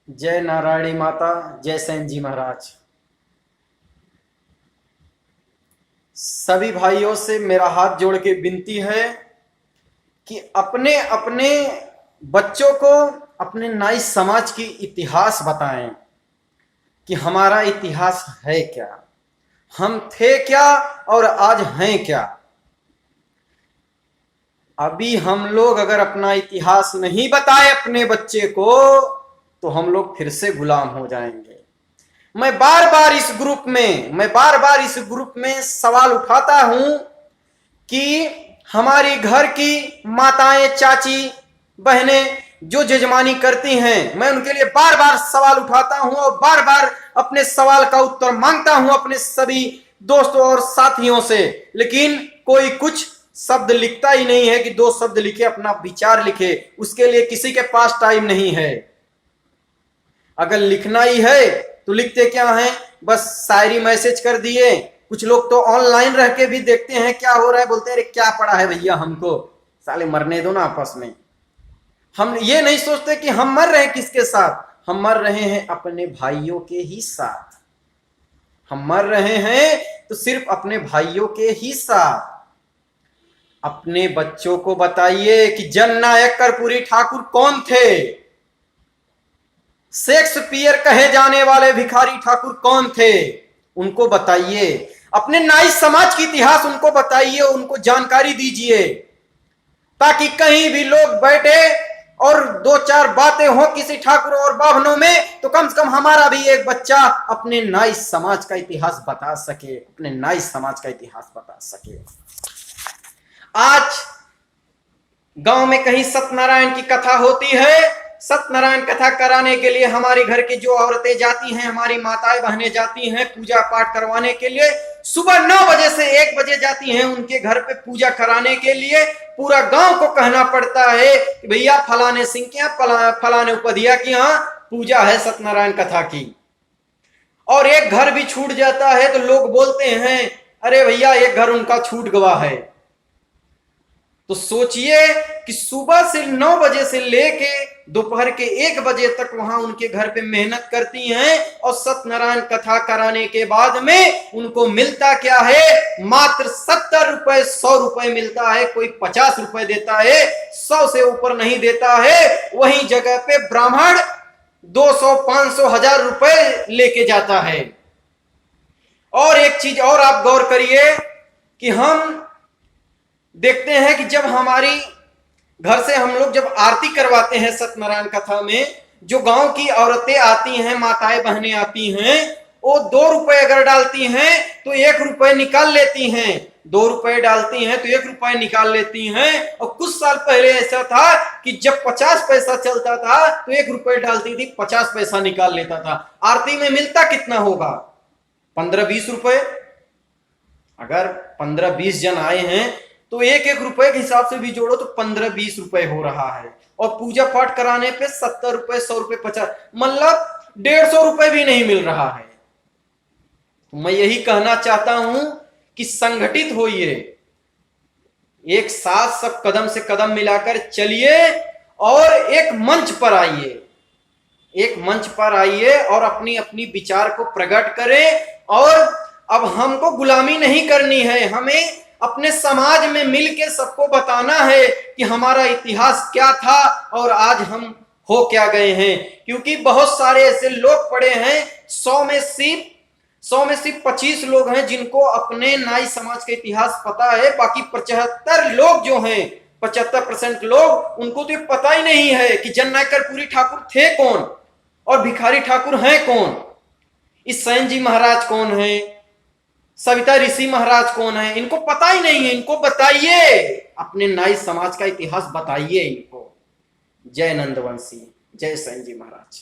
जय नारायणी माता, जय सेन जी महाराज। सभी भाइयों से मेरा हाथ जोड़ के विनती है कि अपने अपने बच्चों को अपने नाई समाज की इतिहास बताएं कि हमारा इतिहास है क्या, हम थे क्या और आज हैं क्या। अभी हम लोग अगर अपना इतिहास नहीं बताए अपने बच्चे को तो हम लोग फिर से गुलाम हो जाएंगे। मैं बार बार इस ग्रुप में सवाल उठाता हूं कि हमारी घर की माताएं, चाची, बहनें जो जजमानी करती हैं, मैं उनके लिए बार बार सवाल उठाता हूं और बार बार अपने सवाल का उत्तर मांगता हूं अपने सभी दोस्तों और साथियों से, लेकिन कोई कुछ शब्द लिखता ही नहीं है कि दो शब्द लिखे, अपना विचार लिखे। उसके लिए किसी के पास टाइम नहीं है। अगर लिखना ही है तो लिखते क्या है, बस शायरी मैसेज कर दिए। कुछ लोग तो ऑनलाइन रह के भी देखते हैं क्या हो रहा है, बोलते हैं अरे क्या पड़ा है भैया, हमको साले मरने दो ना आपस में। हम ये नहीं सोचते कि हम मर रहे हैं किसके साथ, हम मर रहे हैं अपने भाइयों के ही साथ। हम मर रहे हैं तो सिर्फ अपने भाइयों के ही साथ। अपने बच्चों को बताइए कि जननायक कर्पूरी ठाकुर कौन थे, शेक्सपियर कहे जाने वाले भिखारी ठाकुर कौन थे, उनको बताइए। अपने नाई समाज की इतिहास उनको बताइए, उनको जानकारी दीजिए, ताकि कहीं भी लोग बैठे और दो चार बातें हो किसी ठाकुर और बाभनों में तो कम से कम हमारा भी एक बच्चा अपने नाई समाज का इतिहास बता सके, अपने नाई समाज का इतिहास बता सके। आज गांव में कहीं सत्यनारायण की कथा होती है, सत्यनारायण कथा कराने के लिए हमारी घर की जो औरतें जाती हैं, हमारी माताएं बहनें जाती हैं पूजा पाठ करवाने के लिए। सुबह 9 बजे से 1 बजे जाती हैं उनके घर पे पूजा कराने के लिए। पूरा गांव को कहना पड़ता है कि भैया फलाने सिंह के यहाँ, फलाने उपधिया की यहाँ पूजा है सत्यनारायण कथा की। और एक घर भी छूट जाता है तो लोग बोलते हैं अरे भैया एक घर उनका छूट गवा है। तो सोचिए कि सुबह से 9 बजे से लेके दोपहर के 1 बजे तक वहां उनके घर पे मेहनत करती हैं और सत्यनारायण कथा कराने के बाद में उनको मिलता क्या है, मात्र 70 रुपए, 100 रुपए मिलता है। कोई 50 रुपए देता है, 100 से ऊपर नहीं देता है। वहीं जगह पे ब्राह्मण 200, 500, 1000 रुपए लेके जाता है। और एक चीज और आप गौर करिए कि हम देखते हैं कि जब हमारी घर से हम लोग जब आरती करवाते हैं सत्यनारायण कथा में, जो गांव की औरतें आती हैं, माताएं बहनें आती हैं, वो 2 रुपए अगर डालती हैं तो 1 रुपए निकाल लेती हैं, 2 रुपए डालती हैं तो 1 रुपए निकाल लेती हैं। और कुछ साल पहले ऐसा था कि जब 50 पैसा चलता था तो 1 रुपए डालती थी, 50 पैसा निकाल लेता था। आरती में मिलता कितना होगा, 15-20 रुपए। अगर 15-20 जन आए हैं तो 1-1 रुपए के हिसाब से भी जोड़ो तो 15-20 रुपए हो रहा है। और पूजा पाठ कराने पे 70 रुपए, 100 रुपए, 50, मतलब 150 रुपए भी नहीं मिल रहा है। तो मैं यही कहना चाहता हूं कि संगठित होइए, एक साथ सब कदम से कदम मिलाकर चलिए और एक मंच पर आइए, एक मंच पर आइए और अपनी अपनी विचार को प्रकट करें। और अब हमको गुलामी नहीं करनी है, हमें अपने समाज में मिलके सबको बताना है कि हमारा इतिहास क्या था और आज हम हो क्या गए हैं। क्योंकि बहुत सारे ऐसे लोग पड़े हैं, 100 में सिर्फ 25 लोग हैं जिनको अपने नाई समाज का इतिहास पता है। बाकी 75 लोग जो हैं, 75% लोग, उनको तो पता ही नहीं है कि जननायक कर्पूरी ठाकुर थे कौन और भिखारी ठाकुर हैं कौन, इस सेन जी महाराज कौन है, सविता ऋषि महाराज कौन है, इनको पता ही नहीं है। इनको बताइए, अपने नाई समाज का इतिहास बताइए इनको। जय नंदवंशी, जय सेन जी महाराज।